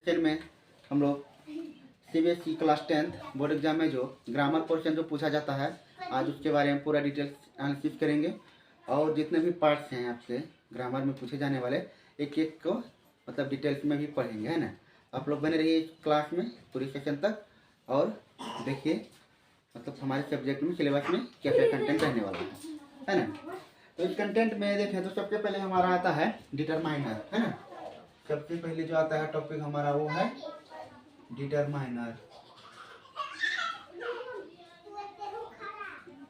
Section में हम लोग CBSE class 10th board exam में जो ग्रामर पोर्शन जो पूछा जाता है, आज उसके बारे में पूरा डिटेल्स एनालिसिस करेंगे। और जितने भी पार्ट्स हैं आपसे ग्रामर में पूछे जाने वाले, एक एक को मतलब डिटेल्स में भी पढ़ेंगे, है ना। आप लोग बने रहिए क्लास में पूरी सेशन तक और देखिए मतलब हमारे सब्जेक्ट में सिलेबस में क्या क्या कंटेंट रहने वाला है ना। तो इस कंटेंट में देखें तो सबसे पहले हमारा आता है डिटरमाइनर, है ना। सबसे पहले जो आता है टॉपिक हमारा वो है डिटरमाइनर।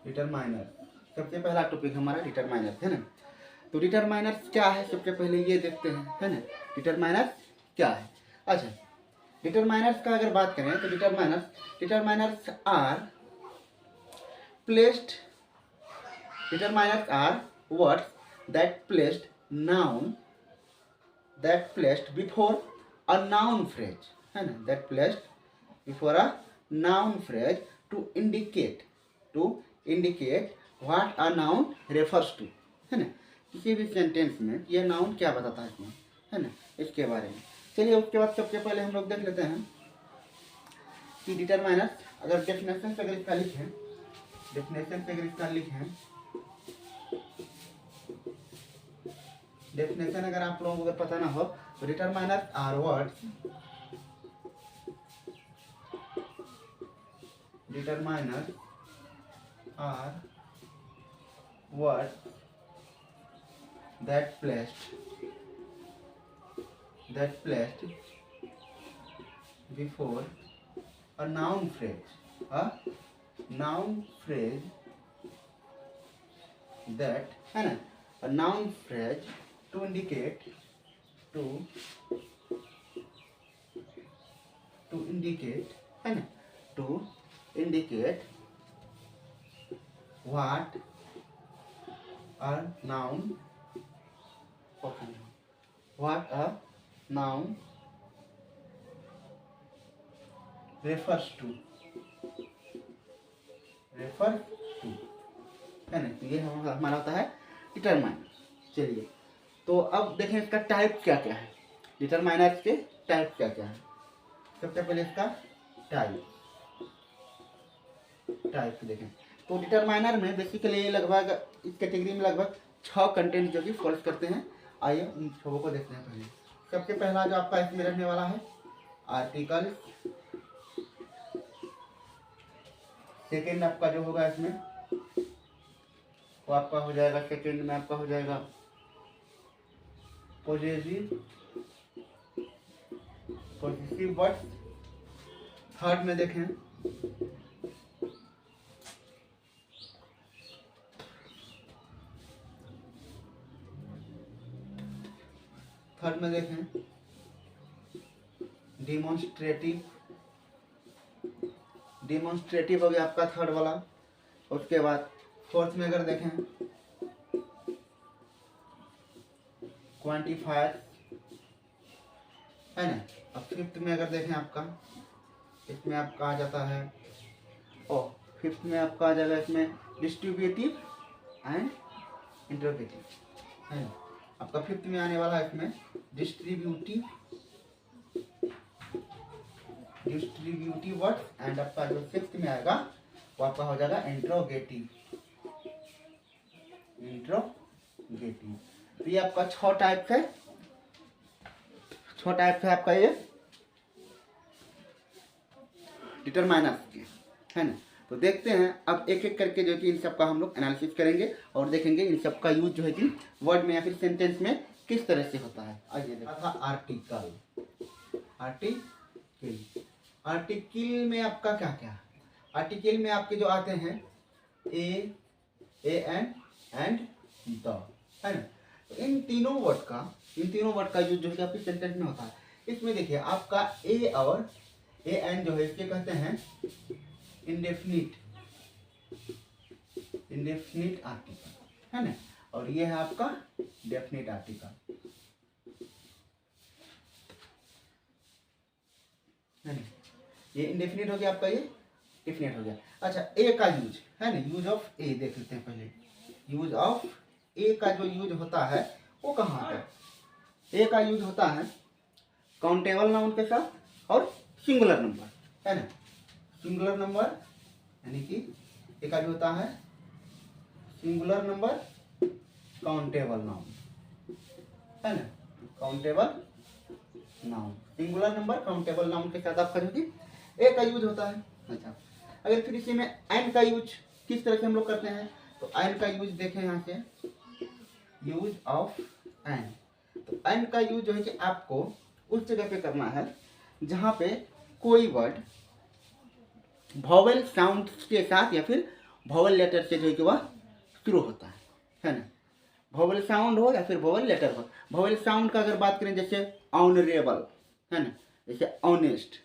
डिटरमाइनर सबसे पहला टॉपिक हमारा डिटरमाइनर है ना। तो डिटरमाइनर क्या है सबसे पहले ये देखते हैं, है ना। डिटरमाइनर क्या है। अच्छा, डिटरमाइनर्स का अगर बात करें तो determiners are placed, determiners are words that placed before a noun phrase, है ना। That placed before a noun phrase to indicate what a noun refers to, है ना। किसी भी सेंटेंस में यह नाउन क्या बताता है इसमें, है ना, इसके बारे में। चलिए उसके बाद सबसे पहले हम लोग देख लेते हैं कि डिटरमाइनर अगर डेफिनेशन से अगर इसका लिखें, डेफिनेशन अगर आप लोगों को पता ना हो तो determiner are words, determiner are words that placed before a noun phrase that, है ना, a noun phrase to indicate है ना, to indicate what a noun refers to, है ना। तो ये हमारा होता है डिटरमाइनर। चलिए तो अब देखें इसका टाइप क्या क्या है, डिटरमाइनर के टाइप क्या क्या है। सबसे पहले इसका टाइप देखें तो डिटरमाइनर में बेसिकली लगभग इस कैटेगरी में लगभग 6 कंटेंट जो कि फॉल्स करते हैं। आइए उन 6 को देखते हैं। पहले सबसे पहला जो आपका इसमें रहने वाला है आर्टिकल। सेकेंड आपका जो होगा इसमें वो आपका हो जाएगा, सेकेंड में आपका हो जाएगा पॉजेसिव वर्ड्स। थर्ड में देखें डिमॉन्स्ट्रेटिव हो गया आपका थर्ड वाला। उसके बाद फोर्थ में अगर देखें क्वांटिफायर, है ना। अब फिफ्थ में अगर देखें आपका इसमें आपका आ जाता है फिफ्थ में आपका आ जाएगा इसमें डिस्ट्रीब्यूटिव एंड इंटरोगेटिव, है ना। आपका फिफ्थ में आने वाला है इसमें डिस्ट्रीब्यूटिव वर्ड्स एंड आपका जो सिक्स्थ में आएगा वो आपका हो जाएगा इंट्रोगेटिव। तो ये आपका 6 टाइप है आपका ये डिटरमाइनर के, है ना। तो देखते हैं अब एक एक करके जो कि इन सब का हम लोग एनालिसिस करेंगे और देखेंगे इन सब का यूज जो है कि वर्ड में या फिर सेंटेंस में किस तरह से होता है। आइए देखा था आर्टिकल में आपका क्या क्या है। आर्टिकल में आपके जो आते हैं ए एन एंड द, है ना। तो इन तीनों वर्ड का यूज जो है आपके सेंटेंस में होता है। इसमें देखिए आपका ए और ए एन जो है इसके कहते हैं इंडेफिनिट आर्टिकल, है ना। और ये है आपका डेफिनिट आर्टिकल, है ना। ये इंडेफिनिट हो गया आपका, ये डेफिनिट हो गया। अच्छा, ए का यूज, है ना, यूज ऑफ ए देख लेते हैं पहले। यूज ऑफ ए का जो यूज होता है वो कहाँ आता है। ए का यूज होता है काउंटेबल नाउन के साथ और सिंगुलर नंबर, है ना। सिंगुलर नंबर यानी कि एक भी होता है सिंगुलर नंबर काउंटेबल नाउन, है ना। Countable noun, singular number countable noun के साथ आपका जो कि ए का यूज होता है। अच्छा, अगर फिर इसी में एन का यूज किस तरह से हम लोग करते हैं, तो एन का यूज देखें यहाँ से, यूज ऑफ एन। तो एन का यूज जो है कि आपको उस जगह पे करना है जहाँ पे कोई वर्ड वॉवेल साउंड के साथ या फिर वॉवेल लेटर से जो है कि वह शुरू होता है ना। वॉवेल साउंड हो या फिर वॉवेल लेटर हो। वॉवेल साउंड का अगर बात करें जैसे ऑनरेबल, है ना, जैसे ऑनेस्ट,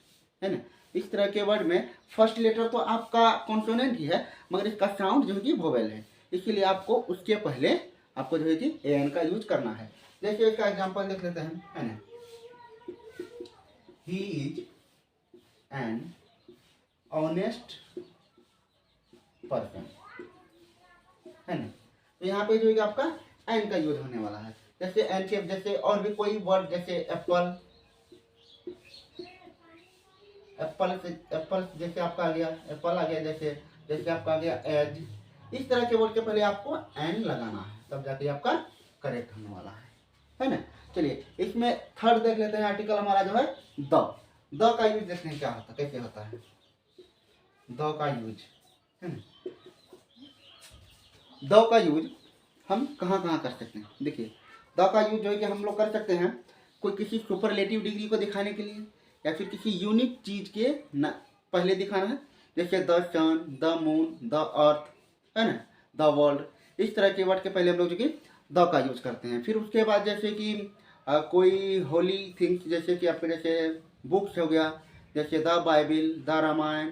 है ना, इस तरह के वर्ड में फर्स्ट लेटर तो आपका कॉन्सोनेंट ही है, मगर इसका साउंड जो है कि वोवेल है, इसलिए आपको उसके पहले आपको जो है कि एन का यूज करना है। जैसे इसका एग्जांपल देख लेते हैं, है ना, he is an honest person, है ना। तो यहाँ पे जो है कि आपका एन का यूज होने वाला है। जैसे एन के जैसे और भी कोई वर्ड जैसे एप्पल, एप्पल से एप्पल जैसे आपका आ गया, एप्पल आ गया, जैसे जैसे आपका आ गया एज, इस तरह के वर्ड के पहले आपको एन लगाना है, तब जाके आपका करेक्ट होने वाला है ना। चलिए इसमें थर्ड देख लेते हैं आर्टिकल हमारा जो है द का यूज देखते हैं क्या होता है, कैसे होता है द का यूज, है ना। द का यूज हम कहाँ कहाँ कर सकते हैं, देखिए द का यूज जो है कि हम लोग कर सकते हैं कोई किसी सुपरलेटिव डिग्री को दिखाने के लिए, या फिर किसी यूनिक चीज के पहले दिखाना है, जैसे the sun, the moon, the earth, है ना, द वर्ल्ड, इस तरह के वर्ड के पहले हम लोग जो कि द का यूज करते हैं। फिर उसके बाद जैसे कि कोई होली थिंग्स, जैसे कि आपके जैसे बुक्स हो गया, जैसे the Bible, the Ramayana,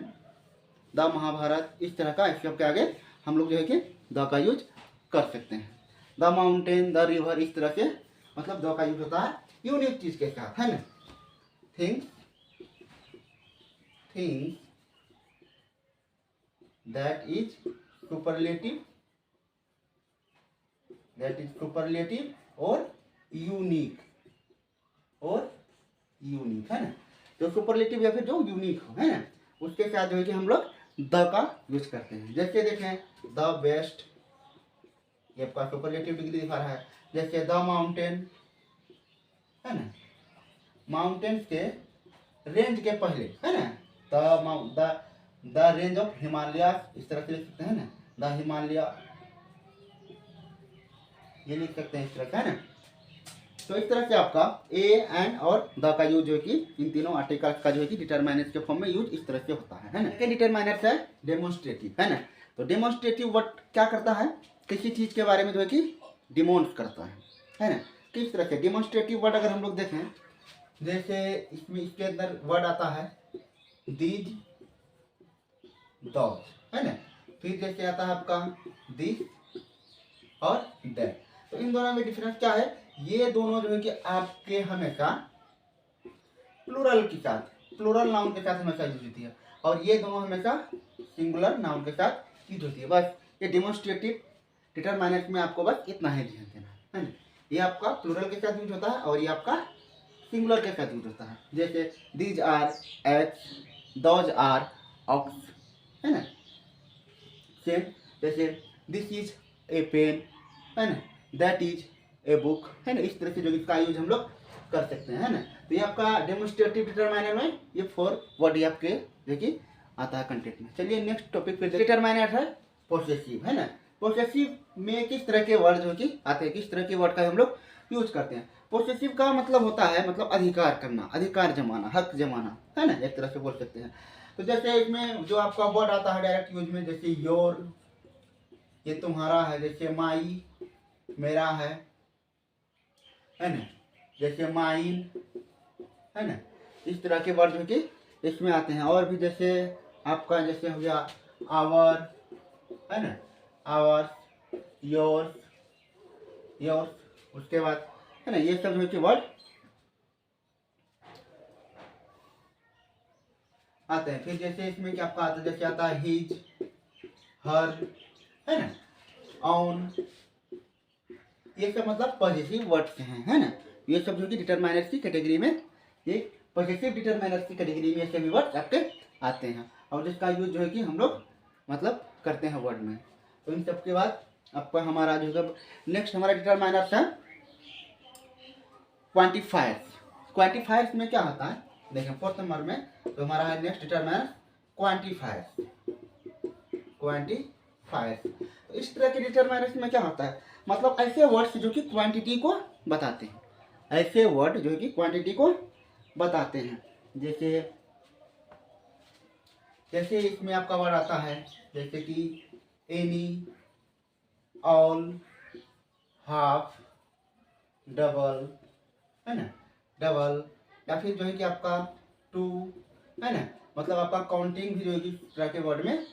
the Mahabharata, इस तरह का इस सबके आगे हम लोग जो है कि द का यूज कर सकते हैं। द माउंटेन, द रिवर, इस तरह से मतलब द का यूज होता है यूनिक चीज के साथ, है ना। थिंग्स that is superlative और यूनिक है ना। जो सुपरलेटिव या फिर जो यूनिक हो, है ना, उसके साथ जो है कि हम लोग द का यूज करते हैं। जैसे देखें द बेस्ट, ये आपका सुपरलेटिव डिग्री दिखा रहा है। जैसे द माउंटेन, है ना, माउंटेन्स के रेंज के पहले, है ना, द रेंज ऑफ हिमालय, इस तरह से लिख सकते हैं ना, द हिमालय, ये लिख सकते हैं इस तरह का, है ना। तो इस तरह से आपका ए एन और द का यूज जो है कि इन तीनों आर्टिकल्स का जो है कि डिटरमाइनर्स के फॉर्म में यूज इस तरह से होता है ना। के डिटरमाइनर्स है डेमोन्स्ट्रेटिव, है ना। तो डेमोन्स्ट्रेटिव वर्ड क्या करता है, किसी चीज के बारे में जो है कि डिमोन्स करता है ना। किस तरह से डेमोन्स्ट्रेटिव वर्ड अगर हम लोग देखें, जैसे इसमें इसके अंदर वर्ड आता है दीज डॉग्स, है ना। फिर जैसे आता है आपका दिस और दैट। तो इन दोनों में डिफरेंस क्या है, ये दोनों जो है कि आपके हमेशा प्लूरल के साथ, प्लूरल नाउन के साथ हमेशा यूज होती है, और ये दोनों हमेशा सिंगुलर नाउन के साथ यूज होती है। बस ये डेमोन्स्ट्रेटिव डिटरमाइनर में आपको बस इतना ही ध्यान देना है ना। ये आपका प्लूरल के साथ यूज होता है और ये आपका सिंगुलर के साथ यूज होता है। जैसे these are axe, those are ox, है ना। सेम जैसे दिस इज ए पेन, है ना, दैट इज ए बुक, है ना। इस तरह से जो इसका यूज हम लोग कर सकते हैं, है ना। तो ये आपका डेमोन्स्ट्रेटिव डिटरमाइनर में ये 4 वर्ड आपके जो कि आता है कंटेंट में। चलिए नेक्स्ट टॉपिक पे डिटरमाइनर है पोसेसिव, है ना। पोसेसिव में किस तरह के वर्ड जो कि आते हैं, किस तरह के वर्ड का हम लोग यूज करते हैं। पोसेसिव का मतलब होता है मतलब अधिकार करना, अधिकार जमाना, हक जमाना, है ना, एक तरह से बोल सकते हैं। तो जैसे इसमें जो आपका वर्ड आता है डायरेक्ट यूज में, जैसे योर, ये तुम्हारा है, जैसे माई, मेरा है ना, जैसे माइन, है ना। इस तरह के वर्ड जो कि इसमें आते हैं। और भी जैसे आपका जैसे हो गया आवर, है ना, आवर, योर, योर, उसके बाद, है ना, ये सब जो कि वर्ड आते हैं। फिर जैसे इसमें क्या आपका आता है, जैसे आता है हिज, हर, है ना, ऑन, ये सब मतलब पॉजिटिव वर्ड्स हैं, है ना। ये सब जो कि डिटरमाइनर्स की कैटेगरी में ये पॉजिटिव डिटरमाइनर्स की कैटेगरी में सभी वर्ड्स आपके आते हैं और जिसका यूज जो है कि हम लोग मतलब करते हैं वर्ड में। तो इन सब के बाद आपका हमारा जो है नेक्स्ट हमारा डिटरमाइनर्स है क्वांटिफायर्स। क्वांटिफायर्स में क्या होता है देखें 4th नंबर में, तो हमारा है नेक्स्ट डिटरमाइनर क्वांटिफायर्स। क्वांटिफायर्स तो इस तरह के डिटरमाइनर्स में क्या होता है, मतलब ऐसे वर्ड्स जो कि क्वांटिटी को बताते हैं, ऐसे वर्ड जो कि क्वांटिटी को बताते हैं। जैसे इसमें आपका वर्ड आता है जैसे कि एनी, ऑल, हाफ, डबल, है ना, डबल, या फिर जो है कि आपका टू, है ना, मतलब आपका काउंटिंग भी जो है कि इस तरह के वर्ड में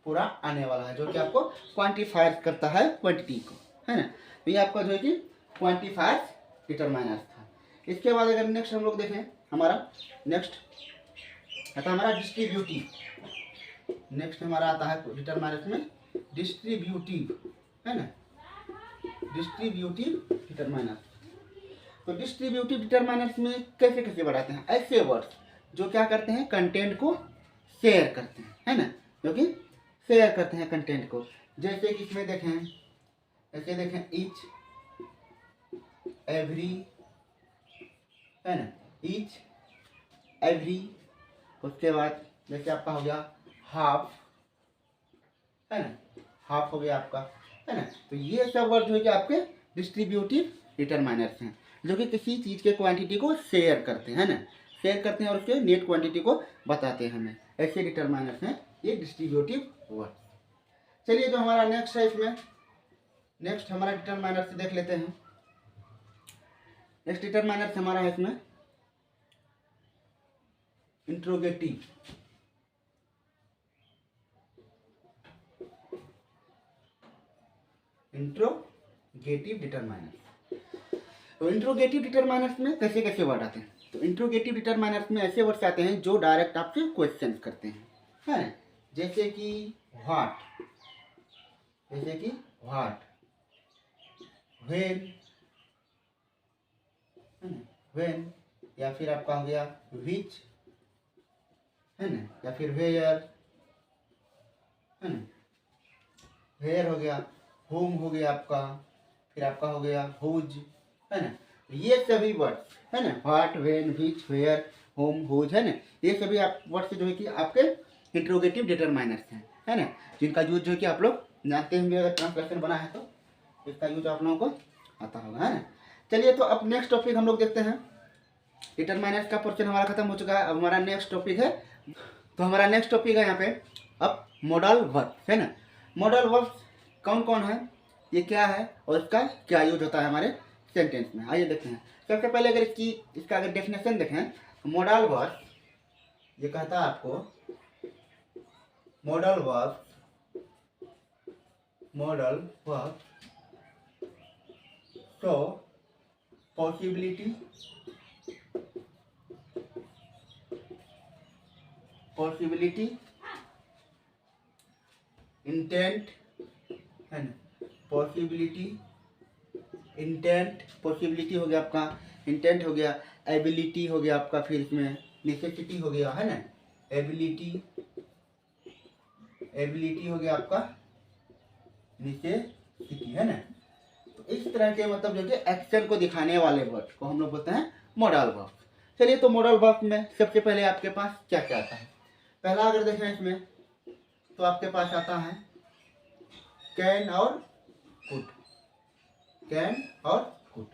पूरा आने वाला है जो कि आपको क्वांटिफायर करता है क्वांटिटी को, है ना। तो ये आपका जो है कि क्वांटिफायर डिटरमाइनर था। इसके बाद अगर नेक्स्ट हम लोग देखें, हमारा नेक्स्ट आता है हमारा डिस्ट्रीब्यूटिव। नेक्स्ट हमारा आता है डिटरमाइनर में डिस्ट्रीब्यूटिव, है ना, डिस्ट्रीब्यूटिव डिटरमाइनर। तो डिस्ट्रीब्यूटिव डिटरमाइनर्स में कैसे कैसे बढ़ाते हैं, ऐसे वर्ड्स जो क्या करते हैं कंटेंट को शेयर करते हैं, है ना, जो कि शेयर करते हैं कंटेंट को। जैसे कि इसमें देखें, ऐसे देखें ईच, एवरी, है ना, ईच, एवरी। उसके बाद जैसे आपका हो गया हाफ, है ना, हाफ हो गया आपका, है ना। तो ये सब वर्ड जो है कि आपके डिस्ट्रीब्यूटिव डिटरमाइनर्स हैं जो कि किसी चीज़ के क्वांटिटी को शेयर करते हैं, है ना, शेयर करते हैं और उसके नेट क्वांटिटी को बताते हैं हमें। ऐसे डिटरमाइनर्स हैं ये डिस्ट्रीब्यूटिव वर्ड। चलिए जो हमारा नेक्स्ट है, इसमें नेक्स्ट हमारा डिटरमाइनर्स देख लेते हैं। नेक्स्ट डिटरमाइनर्स हमारा है इसमें इंट्रोगेटिव। Interrogative determiners. तो इंट्रोगेटिव डिटरमाइनर्स में कैसे कैसे वर्ड आते हैं, तो इंट्रोगेटिव डिटरमाइनर्स में ऐसे वर्ड्स आते हैं जो डायरेक्ट आपसे क्वेश्चन करते हैं, है ना, जैसे कि व्हाट, जैसे कि व्हाट, व्हेन, है ना, व्हेन, या फिर आपका हो गया विच, है ना, या फिर वेयर, है ना, वेयर हो गया, होम हो गया आपका, फिर आपका हो गया हुज, है ना। ये सभी वर्ड्स, है ना, what, when, which, where, whom, whose, है ना, ये सभी आप वर्ड्स जो है कि आपके इंट्रोगेटिव डिटरमाइनर्स हैं, है ना, जिनका यूज जो है कि आप लोग जानते होंगे, अगर ट्रांसलेशन बना है तो इसका यूज आप लोगों को आता होगा, है ना। चलिए तो अब नेक्स्ट टॉपिक हम लोग देखते हैं। डिटरमाइनर्स का पोर्शन हमारा खत्म हो चुका है, अब हमारा नेक्स्ट टॉपिक है, तो हमारा नेक्स्ट टॉपिक है यहाँ पे अब मॉडल वर्ब, है ना। मॉडल वर्ब कौन कौन है, ये क्या है और इसका क्या यूज होता है हमारे सेंटेंस में, आइए देखते हैं। सबसे पहले अगर इसका अगर डेफिनेशन देखें तो मॉडल वर्ब ये कहता है आपको, modal verb show possibility, intent, है ना, पॉसिबिलिटी हो गया आपका, इंटेंट हो गया, एबिलिटी हो गया आपका, फिर इसमें नेसेसिटी हो गया, है ना, एबिलिटी हो गया आपका, नेसेसिटी, है ना। तो इस तरह के मतलब जो कि एक्शन को दिखाने वाले वर्ड को हम लोग बोलते हैं मॉडल वर्ब। चलिए तो मॉडल वर्ब में सबसे पहले आपके पास क्या क्या आता है, पहला अगर देखें इसमें तो आपके पास आता है कैन और कुड, कैन और कुड।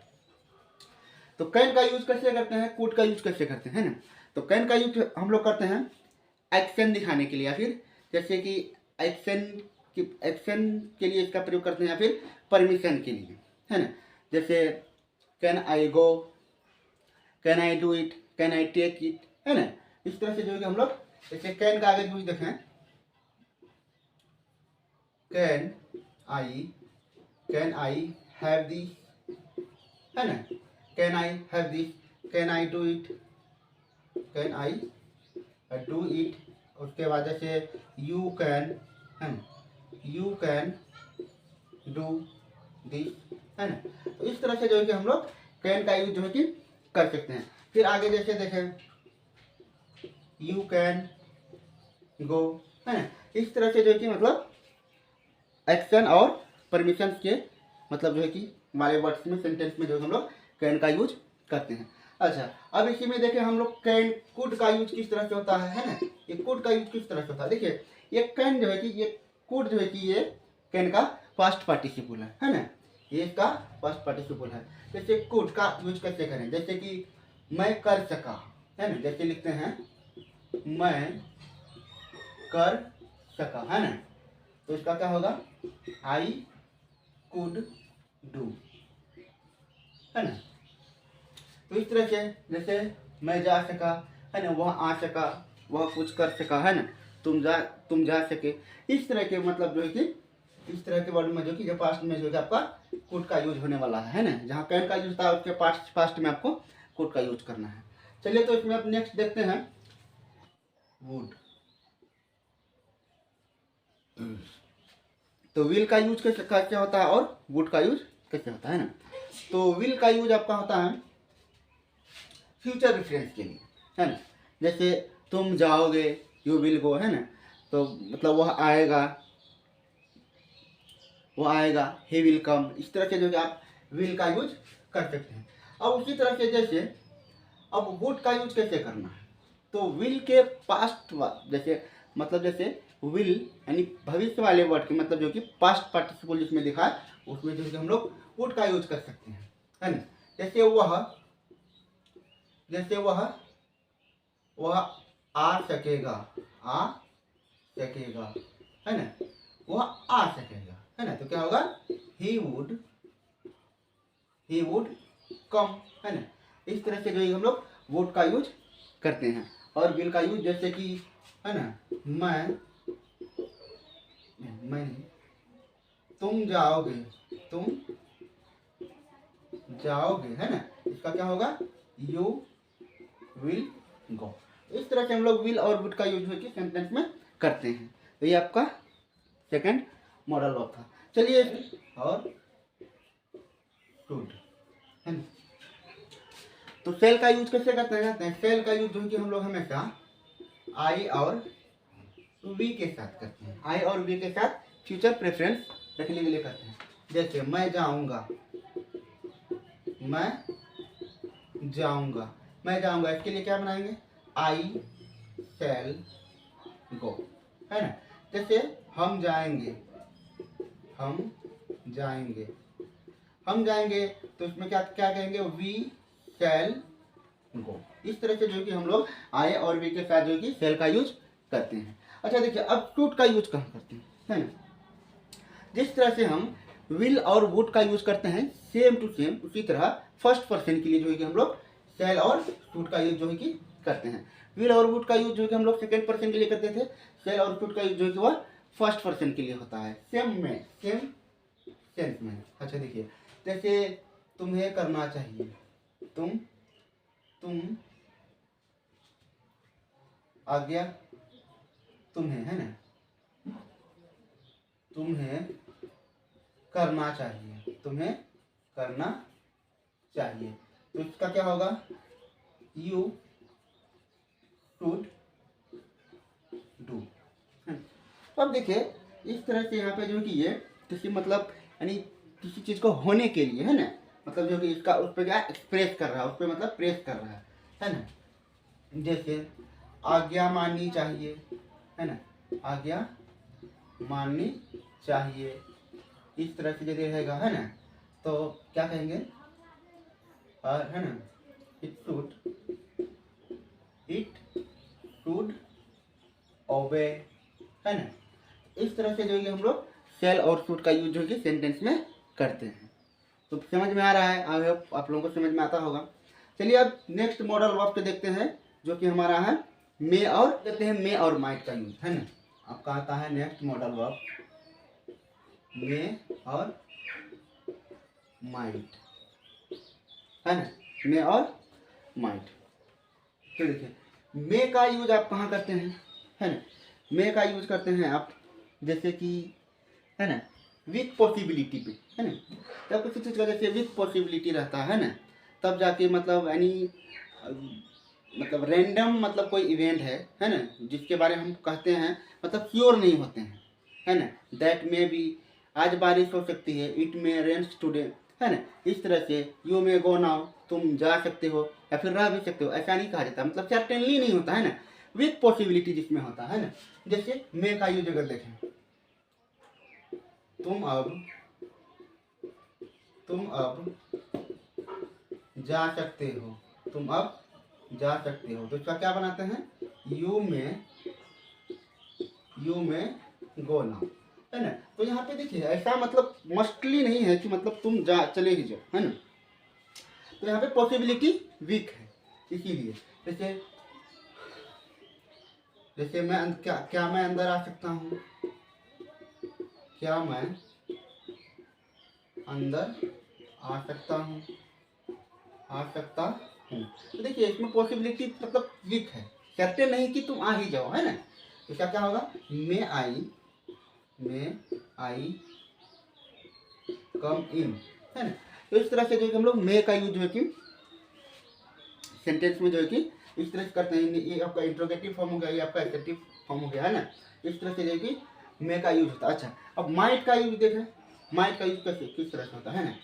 तो कैन का यूज कैसे करते हैं, कुड का यूज कैसे करते हैं, है ना। तो कैन का यूज हम लोग करते हैं एक्शन दिखाने के लिए, या फिर जैसे कि एक्शन के लिए इसका प्रयोग करते हैं, या फिर परमिशन के लिए, है ना। जैसे can I go, can I do it, can I take it, है ना। इस तरह से जो है कि हम लोग जैसे कैन का अगर यूज देखें, कैन आई हैव दिस, है ना, can I have this, can I do it, can I do it. उसके बाद जैसे यू कैन, है ना, यू कैन डू दिस, है ना। तो इस तरह से जो है कि हम लोग कैन का यूज जो है कि कर सकते हैं। फिर आगे जैसे देखें यू कैन गो, है ना। इस तरह से जो है कि मतलब एक्शन और परमिशन के मतलब जो है कि हमारे वर्ड्स में सेंटेंस में जो हम लोग कैन का यूज करते हैं। अच्छा, अब इसी में देखें हम लोग कैन कुड का यूज किस तरह से होता है ना। ये कुड का यूज किस तरह से होता है, देखिए ये कैन जो है कि ये कुड जो है कि ये कैन का पास्ट पार्टिसिपल है ना, ये इसका पास्ट पार्टिसिपल है। जैसे कुड का यूज कैसे करें, जैसे कि मैं कर सका, है ना, जैसे लिखते हैं मैं कर सका, है ना, तो इसका क्या होगा आई कुड डू, है ना। तो इस तरह से जैसे मैं जा सका, है ना, वह आ सका, वह कुछ कर सका, है ना, तुम जा सके। इस तरह के मतलब जो है कि इस तरह के वर्ड में जो कि पास्ट में जो है आपका कुड का यूज होने वाला है ना। जहाँ कैन का यूज था उसके पास्ट में आपको कुड का यूज करना है। चलिए तो इसमें आप नेक्स्ट देखते हैं वुड। तो विल का यूज कैसे होता है और वुड का यूज कैसे होता है ना। तो विल का यूज आपका होता है फ्यूचर रेफरेंस के लिए, है ना। जैसे तुम जाओगे यू विल गो, है ना, तो मतलब वह आएगा ही विल कम। इस तरह से जो आप विल का यूज कर सकते हैं। अब उसी तरह से जैसे अब वुड का यूज कैसे करना है, तो विल के पास्ट जैसे मतलब जैसे विल यानी भविष्य वाले वर्ड के मतलब जो कि पास्ट पार्टिसिपल जिसमें दिखा है उसमें जो कि हम लोग वुड का यूज कर सकते हैं, है ना। जैसे वह आ सकेगा, है ना, वह आ सकेगा, है ना, तो क्या होगा ही वुड कम, है ना। इस तरह से जो है हम लोग वुड का यूज करते हैं। और विल का यूज जैसे कि, है ना, मैं नहीं, तुम जाओगे, है ना, इसका क्या होगा यू विल गो। इस तरह से हम लोग विल और वुड का यूज होकर सेंटेंस में करते हैं। तो ये आपका सेकंड मॉडल वर्ब था। चलिए और शुड, है ना। तो सेल का यूज कैसे करते हैं, सेल का यूज जो कि हम लोग हमेशा आई और वी के साथ करते हैं। आई और वी के साथ फ्यूचर प्रेफरेंस रखने के लिए करते हैं। जैसे मैं जाऊंगा, इसके लिए क्या बनाएंगे आई शैल गो, है ना। जैसे हम जाएंगे तो इसमें क्या क्या कहेंगे वी शैल गो। इस तरह से जो कि हम लोग आई और वी के साथ जो कि शैल का यूज करते हैं। अच्छा देखिए अब टूट का यूज कहाँ करते हैं, है ना। जिस तरह से हम विल और वुड का यूज करते हैं सेम टू सेम उसी तरह फर्स्ट पर्सन के लिए जो है कि हम लोग शैल और टूट का यूज जो है कि करते हैं। विल और वुड का यूज जो है कि हम लोग सेकेंड पर्सन के लिए करते थे, शैल और टूट का यूज जो है कि वह फर्स्ट पर्सन के लिए होता है सेम सेंस में। अच्छा देखिए जैसे तुम्हें करना चाहिए, तुम आज्ञा तुम्हें, है ना, तुम्हें करना चाहिए, तो इसका क्या होगा यू शुड डू। अब देखिए इस तरह से यहाँ पे जो कि ये किसी मतलब यानी किसी चीज को होने के लिए, है ना, मतलब जो कि इसका उस पर क्या एक्सप्रेस कर रहा है, उस पर मतलब प्रेस कर रहा है ना। जैसे आज्ञा माननी चाहिए, है ना, आज्ञा माननी चाहिए। इस तरह से यदि रहेगा, है ना, तो क्या कहेंगे है ना इट शुड ओबे, है ना। इस तरह से जो है हम लोग शैल और शुड का यूज जो है सेंटेंस में करते हैं। तो समझ में आ रहा है, आई होप आप लोगों को समझ में आता होगा। चलिए अब नेक्स्ट मॉडल वर्ब पे देखते हैं जो कि हमारा है मे और देखते हैं मे और माइट का यूज, है ना। आपका आता है नेक्स्ट मॉडल वर्ब मे और माइट, है ना, मे और माइट। तो देखिए मे का यूज आप कहाँ करते हैं, है ना, मे का यूज करते हैं आप जैसे कि, है ना, विथ पॉसिबिलिटी पे, है ना। जब किसी चीज़ का जैसे विथ पॉसिबिलिटी रहता है ना, तब जाके मतलब यानी मतलब रैंडम मतलब कोई इवेंट है ना, जिसके बारे में हम कहते हैं मतलब श्योर नहीं होते हैं, है ना। दैट में भी आज बारिश हो सकती है, इट में रेन्स टुडे, है ना। इस तरह से यू में गो नाउ, तुम जा सकते हो या फिर रह भी सकते हो, ऐसा नहीं कहा जाता, मतलब सर्टेनली नहीं होता है ना, विथ पॉसिबिलिटी जिसमें होता है ना। जैसे मे का यूज अगर देखें, तुम अब जा सकते हो, तुम अब जा सकते हो, तो इसका क्या बनाते हैं, यू में गो नाउ, है ना। तो यहाँ पे देखिए ऐसा मतलब मस्टली नहीं है कि मतलब तुम जा चले ही जाओ, है ना। तो यहाँ पे पॉसिबिलिटी वीक है, इसीलिए जैसे मैं क्या मैं अंदर आ सकता हूँ, क्या मैं अंदर आ सकता हूँ, तो देखिए इसमें पॉसिबिलिटी मतलब वीक है, कहते नहीं कि तुम आ ही जाओ, है ना। तो क्या होगा, मे आई कम इन, है ना। तो इस तरह से जो हम लोग मे का यूज जो है कि सेंटेंस में जो है कि इस तरह से करते हैं। ये आपका इंट्रोगेटिव फॉर्म हो गया, ये आपका एडजेक्टिव फॉर्म हो गया, है ना। इस तरह से जो है कि मे का यूज होता है। अच्छा, अब माइट का यूज देखें, माइट का यूज कैसे किस तरह से होता है ना।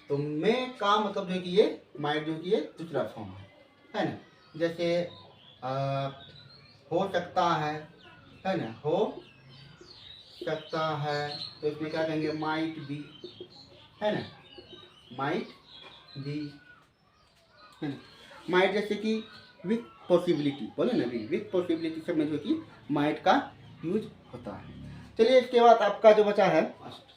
तो मे का मतलब जो है कि ये माइट जो है कि ये दूसरा फॉर्म है ना। जैसे हो सकता है ना, हो सकता है, तो इसमें क्या कहेंगे, माइट बी, है ना, माइट बी, है ना। माइट जैसे कि विथ पॉसिबिलिटी बोले ना, विथ पॉसिबिलिटी सब में जो कि माइट का यूज होता है। चलिए इसके बाद आपका जो बचा है मस्ट,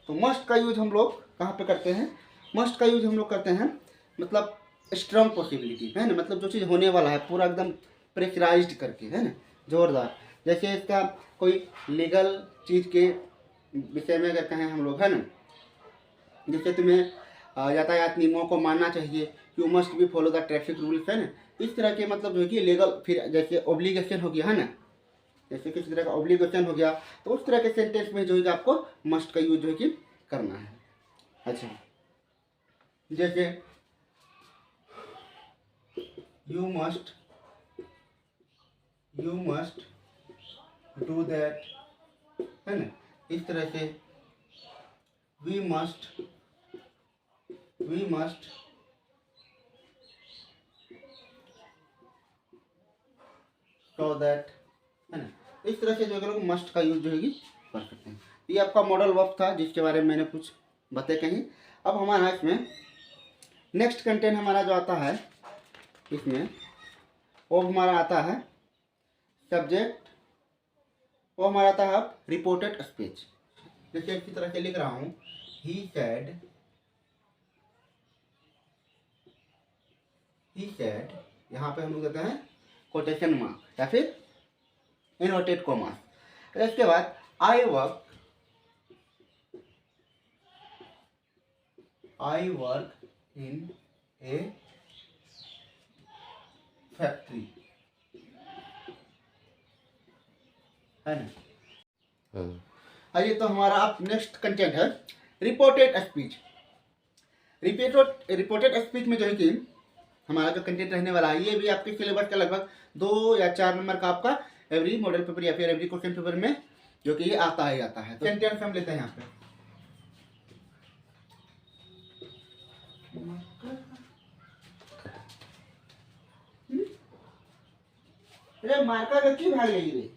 तो मस्ट का यूज हम लोग कहाँ पे करते हैं, मस्ट का यूज हम लोग करते हैं मतलब स्ट्रॉन्ग पॉसिबिलिटी, है ना, मतलब जो चीज़ होने वाला है पूरा एकदम प्रेशराइज्ड करके, है ना, जोरदार। जैसे इसका कोई लीगल चीज़ के विषय में अगर कहें हम लोग, है ना, जैसे तुम्हें यातायात नियमों को मानना चाहिए, you must be follow the traffic rules, है ना। इस तरह के मतलब जो है कि लीगल, फिर जैसे ऑब्लिगेशन हो गया, है ना, जैसे किसी तरह का ऑब्लिगेशन हो गया, तो उस तरह के सेंटेंस में जो है कि आपको मस्ट का यूज जो है कि करना है। अच्छा, जैसे यू मस्ट डू दैट, है ना। इस तरह से वी मस्ट सो दैट, है ना। इस तरह से जो है लोग मस्ट का यूज जो है कि कर सकते हैं। ये आपका मॉडल वर्ब था जिसके बारे में मैंने कुछ बातें कही। अब हमारा इसमें नेक्स्ट कंटेंट हमारा जो आता है, इसमें वो हमारा आता है सब्जेक्ट, वो हमारा आता है अब रिपोर्टेड स्पीच। जैसे इसी तरह से लिख रहा हूँ, ही सेड, यहाँ पे हम लोग देते हैं कोटेशन मार्क या फिर इन्वर्टेड कॉमा। इसके बाद I work in A factory, है ना। आइए तो हमारा अब नेक्स्ट कंटेंट है रिपोर्टेड स्पीच। रिपोर्टेड स्पीच में जो है कि हमारा जो कंटेंट रहने वाला है, ये भी आपके सिलेबस का लगभग 2 या 4 नंबर का आपका एवरी मॉडल पेपर या फिर एवरी क्वेश्चन पेपर में जो कि ये आता ही आता है। तो सेंटेंस हम लेते हैं यहाँ पे, अरे मार्का का क्यों भाग गई रे।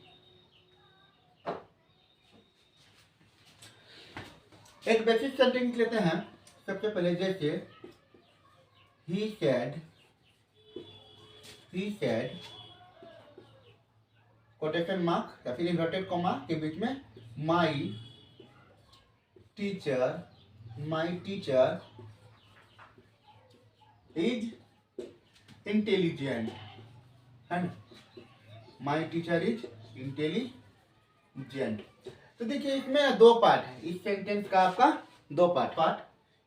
एक बेसिक सेंटेंस लेते हैं सबसे पहले, जैसे ही सेड कोटेशन मार्क या फिर इन्वर्टेड कॉमा के बीच में माई टीचर इज इंटेलिजेंट, है ना, माई टीचर इज इंटेलिजेंट। तो देखिए इसमें 2 पार्ट है, इस सेंटेंस का आपका 2 पार्ट।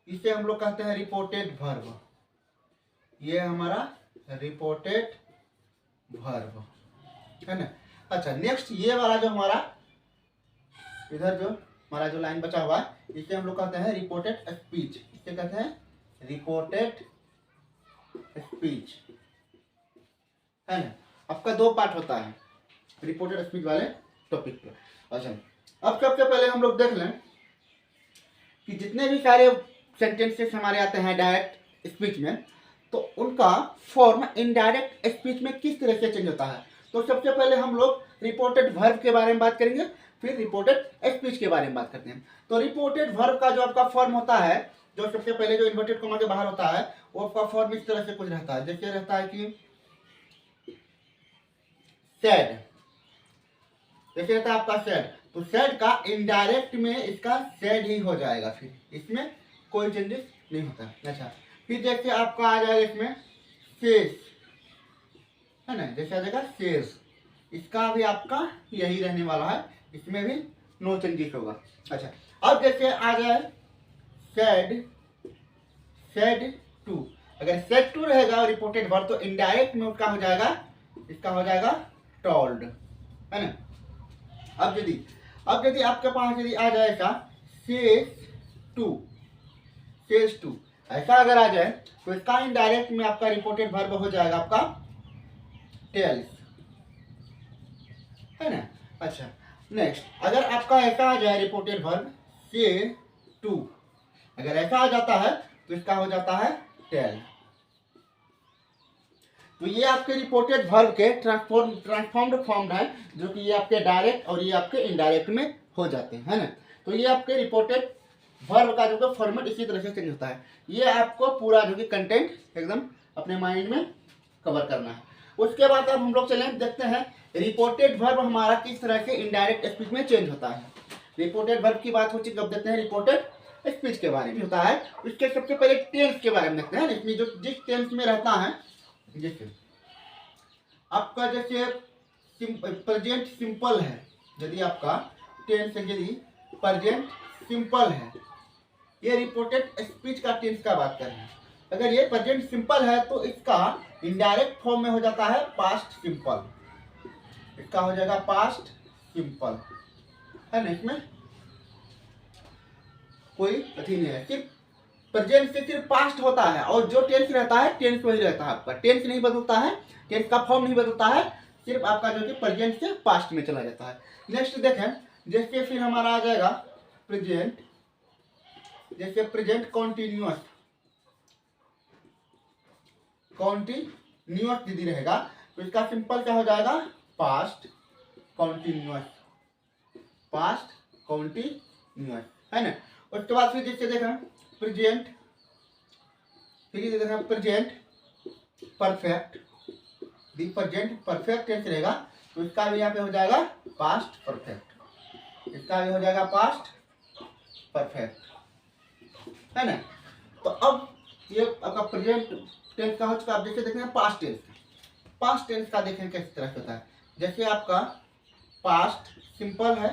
इसे हम लोग कहते हैं रिपोर्टेड वर्ब, ये हमारा रिपोर्टेड वर्ब, है ना। अच्छा, नेक्स्ट ये वाला जो हमारा इधर जो हमारा जो लाइन बचा हुआ है, इसे हम लोग कहते हैं रिपोर्टेड स्पीच। इसे कहते हैं रिपोर्टेड स्पीच, है ना। आपका 2 पार्ट होता है रिपोर्टेड स्पीच वाले टॉपिक पे। अच्छा, अब सबसे पहले हम लोग देख लें कि जितने भी सारे सेंटेंसेस हमारे आते हैं डायरेक्ट स्पीच में, तो उनका फॉर्म इनडायरेक्ट स्पीच में किस तरह से चेंज होता है। तो सबसे पहले हम लोग रिपोर्टेड वर्ब के बारे में बात करेंगे, फिर रिपोर्टेड स्पीच के बारे में बात करते हैं। तो रिपोर्टेड वर्ब का जो आपका फॉर्म होता है, जो सबसे पहले जो इन्वर्टेड कॉमा के बाहर होता है, वो आपका फॉर्म इस तरह से कुछ रहता है। जैसे रहता है कि सैड, जैसे रहता है आपका सैड, तो सैड का इनडायरेक्ट में इसका सैड ही हो जाएगा, फिर इसमें कोई चेंजेस नहीं होता। अच्छा, फिर जैसे आपका आ जाएगा इसमें शेष, है ना, जैसे आ जाएगा शेष, इसका भी आपका यही रहने वाला है, इसमें भी नो चेंजेस होगा। अच्छा, अब जैसे आ जाए सैड, सैड टू, अगर सैड टू रहेगा रिपोर्टेड वर्ब, तो इनडायरेक्ट में उसका हो जाएगा, इसका हो जाएगा टोल्ड, है ना। अब यदि आपके पास यदि आ जाएगा सेज टू, सेज टू, ऐसा अगर आ जाए तो इसका इनडायरेक्ट में आपका रिपोर्टेड वर्ब हो जाएगा आपका टेल्स, है ना। अच्छा, नेक्स्ट, अगर आपका ऐसा आ जाए रिपोर्टेड वर्ब से टू, अगर ऐसा आ जाता है तो इसका हो जाता है टेल। तो ये आपके रिपोर्टेड वर्ब के ट्रांसफॉर्म्ड फॉर्म है, जो कि ये आपके डायरेक्ट और ये आपके इनडायरेक्ट में हो जाते हैं, है ना। तो ये आपके रिपोर्टेड वर्ब का जो फॉर्मेट इसी तरह से चेंज होता है। ये आपको पूरा जो कि कंटेंट एकदम अपने माइंड में कवर करना है। उसके बाद अब हम लोग चलें, देखते हैं रिपोर्टेड वर्ब हमारा किस तरह से इनडायरेक्ट स्पीच में चेंज होता है। रिपोर्टेड वर्ब की बात हो चुकी, अब देखते हैं रिपोर्टेड स्पीच के बारे में होता है। उसके सबसे पहले टेंस के बारे में देखते हैं, इसमें जो जिस टेंस में रहता है, जैसे आपका जैसे प्रेजेंट सिंपल है, यदि आपका टेंस यदि प्रेजेंट सिंपल है, ये रिपोर्टेड स्पीच का टेंस का बात कर रहे हैं। अगर ये प्रेजेंट सिंपल है तो इसका इनडायरेक्ट फॉर्म में हो जाता है पास्ट सिंपल, इसका हो जाएगा पास्ट सिंपल, है ना। इसमें कोई अथी नहीं है, सिर्फ प्रेजेंट से सिर्फ पास्ट होता है, और जो टेंस रहता है टेंस वही रहता है, आपका टेंस नहीं बदलता है, टेंस का फॉर्म नहीं बदलता है, सिर्फ आपका जो कि प्रेजेंट से पास्ट में चला जाता है। नेक्स्ट देखें, जैसे फिर हमारा आ जाएगा प्रेजेंट, जैसे प्रेजेंट कॉन्टिन्यूअस, कॉन्टिन्यूअस यदि रहेगा तो इसका सिंपल क्या हो जाएगा पास्ट कॉन्टिन्यूअस, पास्ट कॉन्टिन्यूअस, है ना। उसके बाद फिर जैसे देखा प्रेजेंट, फिर ये देखा present perfect, the present perfect tense रहेगा तो इसका भी यहाँ पे हो जाएगा पास्ट परफेक्ट, इसका भी हो जाएगा पास्ट परफेक्ट, है ना। तो अब ये आपका प्रेजेंट टेंस का हो चुका। आप जैसे देखें पास्ट टेंस, पास्ट टेंस का देखें किस तरह से होता है। जैसे आपका पास्ट सिंपल है,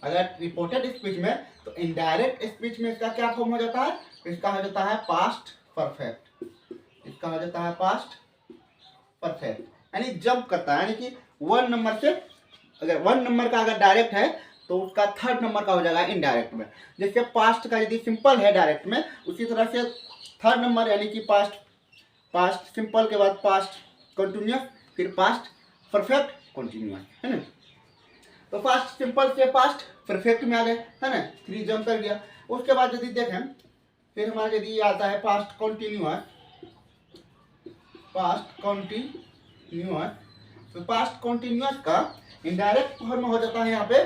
अगर रिपोर्टेड स्पीच में, तो इनडायरेक्ट स्पीच में इसका क्या फॉर्म हो जाता है, इसका हो जाता है पास्ट परफेक्ट, इसका हो जाता है पास्ट परफेक्ट, यानी जंप करता है, यानी कि 1 नंबर से, अगर 1 नंबर का अगर डायरेक्ट है तो उसका 3rd नंबर का हो जाएगा इनडायरेक्ट में। जैसे पास्ट का यदि सिंपल है डायरेक्ट में, उसी तरह से 3rd नंबर यानी कि पास्ट, पास्ट सिंपल के बाद पास्ट कंटिन्यूअस, फिर पास्ट परफेक्ट कंटिन्यूअस, है ना। तो पास्ट सिंपल से पास्ट परफेक्ट में आ गए, है ना, 3 जंप कर गया। उसके बाद यदि देखें फिर हमारा यदि आता है पास्ट कंटिन्यूअस, पास्ट कंटिन्यूअस, तो पास्ट कंटिन्यूअस का इनडायरेक्ट फॉर्म हो जाता है यहाँ पे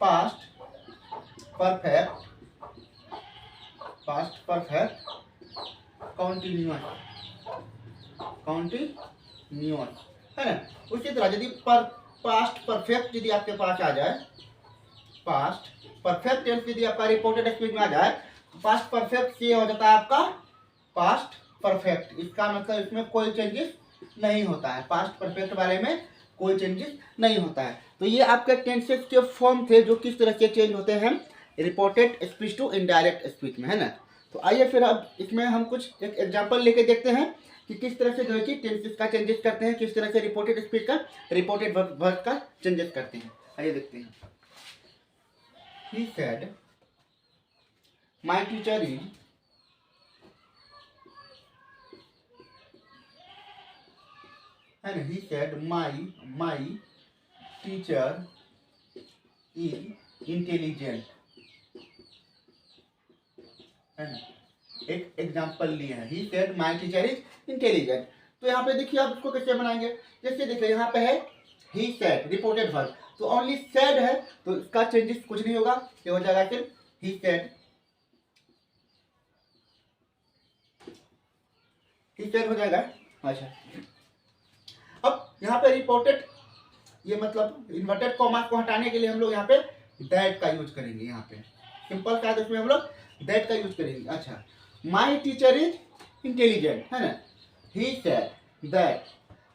past perfect, past perfect continuous, continuous, है ना। उसी तरह यदि पास्ट परफेक्ट यदि आपके पास आ जाए, पास्ट परफेक्ट टेंस यदि आपका रिपोर्टेड स्पीच में आ जाए, पास्ट परफेक्ट से हो जाता है आपका पास्ट परफेक्ट, इसका मतलब इसमें कोई चेंजेस नहीं होता है, पास्ट परफेक्ट वाले में कोई चेंजेस नहीं होता है। तो ये आपके टेंसेस के फॉर्म थे जो किस तरह से चेंज होते हैं reported speech to indirect speech में, है ना। तो आइए फिर अब इसमें हम कुछ एक एग्जांपल लेके देखते हैं कि किस तरह से जो है कि टेंसेस का चेंजेस करते हैं, किस तरह से रिपोर्टेड स्पीच का, रिपोर्टेड वर्ब का चेंजेस करते हैं। आइए देखते हैं। He said, my teacher is है ना, he said my teacher is intelligent, है ना, एक एग्जाम्पल लिया है, he said my teacher is intelligent. तो यहाँ पे देखिए आप इसको कैसे बनाएंगे, जैसे देखिए यहाँ पे है ही सेड रिपोर्टेड वर्ब, तो ओनली सेड है तो इसका चेंजेस कुछ नहीं होगा, ये हो जाएगा सिर्फ ही सेड, ही सेड हो जाएगा। अच्छा, अब यहाँ पे रिपोर्टेड, ये मतलब इन्वर्टेड कॉमा को हटाने के लिए हम लोग यहाँ पे दैट का यूज करेंगे, यहाँ पे सिंपल का है तो उसमें हम लोग दैट का यूज करेंगे। अच्छा, माई टीचर इज इंटेलिजेंट, है ना, ही सेड दैट।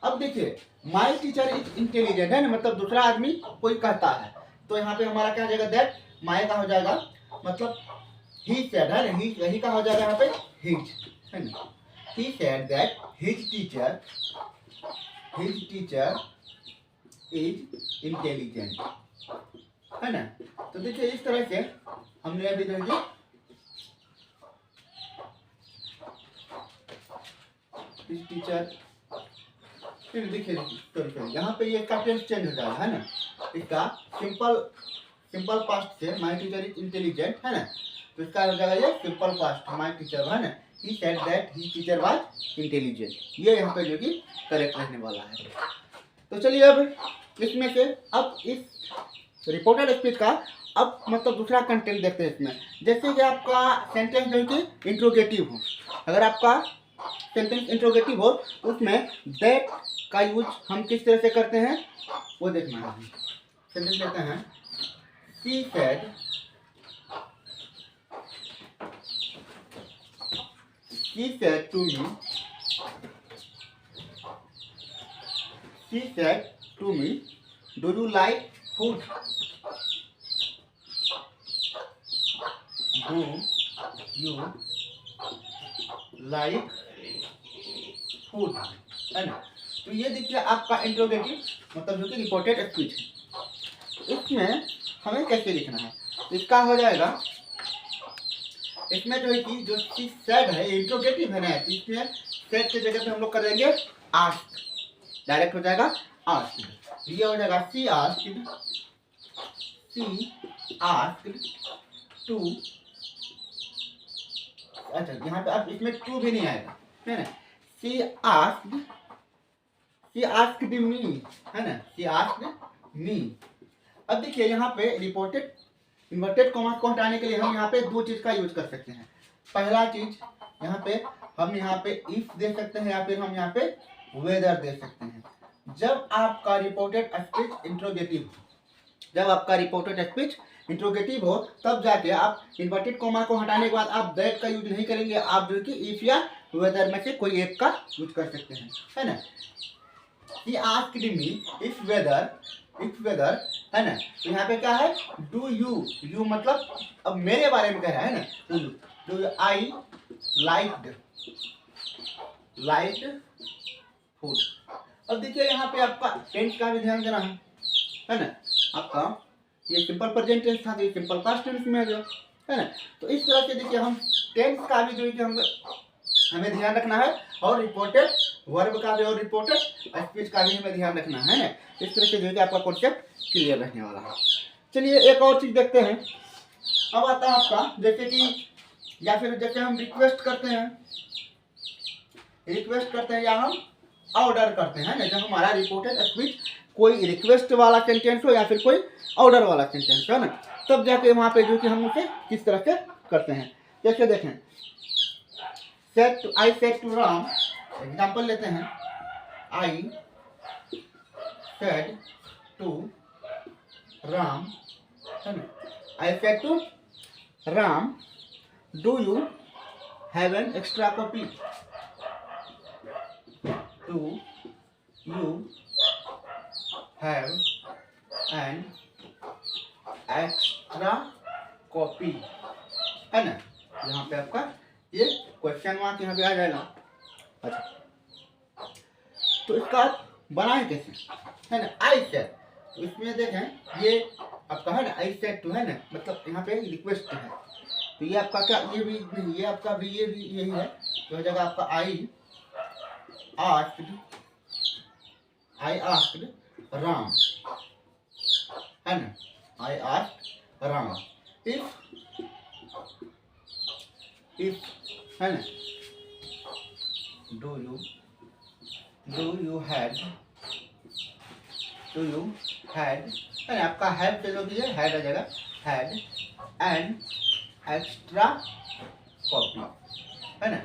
अब देखिए माई टीचर इज इंटेलिजेंट, है ना, मतलब दूसरा आदमी कोई कहता है, तो यहाँ पे हमारा क्या हो जाएगा, दैट माई का हो जाएगा, मतलब ही सेड, है ना, ही का हो जाएगा यहाँ पे हिज, है ना, he said that his teacher is intelligent, है ना। तो देखिए इस तरह से हमने अभी देखिए इस टीचर, फिर देखिए यहाँ पे ये इसका टेंस चेंज हो जाएगा, है ना, इसका सिंपल पास्ट से माय टीचर इज इंटेलिजेंट, है ना, तो इसका हो जाएगा ये सिंपल पास्ट माय टीचर, है ना, he said that his teacher was intelligent, ये यहाँ पे जो कि करेक्ट रहने वाला है। तो चलिए अब इसमें से अब इस रिपोर्टेड स्पीच का अब मतलब दूसरा कंटेंट देखते हैं इसमें। जैसे कि आपका सेंटेंस जो कि इंट्रोगेटिव हो, अगर आपका सेंटेंस इंट्रोगेटिव हो तो उसमें दैट का यूज हम किस तरह से करते हैं वो देखना है। सेंटेंस लेते हैं, she said to me, do you like food? Do you like food? है ना, तो ये देखिए आपका इंट्रोगेटिव मतलब जो कि रिपोर्टेड स्पीच है, इसमें हमें कैसे लिखना है, इसका हो जाएगा, इसमें जो है कि जो चीज सेड है इंट्रोगेटिव है ना, तो इसमें सेड की जगह पे हम लोग कर देंगे आस्क, डायरेक्ट हो जाएगा आस्क, ये हो जाएगा सी आस्क्ड टू, अच्छा यहाँ पे अब इसमें टू भी नहीं आएगा, है ना, सी आस्क्ड मी, है ना, सी आस्क्ड मी। अब देखिए यहाँ पे रिपोर्टेड इन्वर्टेड कॉमा को हटाने के लिए हम यहाँ पे दो चीज का यूज कर सकते हैं। पहला चीज यहाँ पे हम यहाँ पे इफ दे सकते हैं या फिर हम यहाँ पे वेदर दे सकते हैं। जब आपका रिपोर्टेड स्पीच इंट्रोगेटिव हो तब जाके आप इन्वर्टेड कॉमा को हटाने के बाद आप दैट का यूज नहीं करेंगे, आप जो कि इफ या वेदर में से कोई एक का यूज कर सकते हैं, है ना। He asked me if whether, है ना, तो यहाँ पे क्या है, डू यू मतलब अब मेरे बारे में कह रहा है ना, डू आई लाइक्ड फूड। अब देखिए यहाँ पे आपका टेंस का भी ध्यान देना है ना, आपका ये सिंपल प्रेजेंट टेंस था तो ये सिंपल पास्ट टेंस में आ गया, है ना। तो इस तरह से देखिए हम टेंस का भी जो है कि हमें ध्यान रखना है और रिपोर्टेड वर्ब का भी और रिपोर्टेड स्पीच का भी हमें ध्यान रखना है ना। इस तरह से जो है आपका कॉन्सेप्ट क्लियर रहने वाला है। चलिए एक और चीज देखते हैं। अब आता है आपका जैसे कि या फिर जैसे हम रिक्वेस्ट करते हैं या हम ऑर्डर करते हैं ना, जब हमारा रिपोर्टेड स्पीच कोई रिक्वेस्ट वाला सेंटेंस हो या फिर कोई ऑर्डर वाला सेंटेंस हो ना, तब जाके वहाँ पे जो कि हम उसे किस तरह से करते हैं। जैसे देखें I said to Ram, example लेते हैं, I said to राम, है ना, I said to Ram, do you have an extra copy? Do you have an extra copy? है ना, यहाँ पे आपका ये क्वेश्चन मार्क यहाँ पे आ जाएगा। अच्छा, तो इसका आप बनाए कैसे, है ना, आई सेड, तो इसमें देखें ये आपका है ना आई सेड टू, है ना, मतलब यहाँ पे रिक्वेस्ट है, तो ये आपका क्या, ये भी ये आपका भी यही है, तो हो जाएगा आपका I asked I asked Ram, है ना, आई आस्क्ड राम। इफ है ना, डू यू हैड है ना, आपका हैड चलो दिए, हैड आ जाएगा, हैड एन एक्स्ट्रा कॉपी, है ना,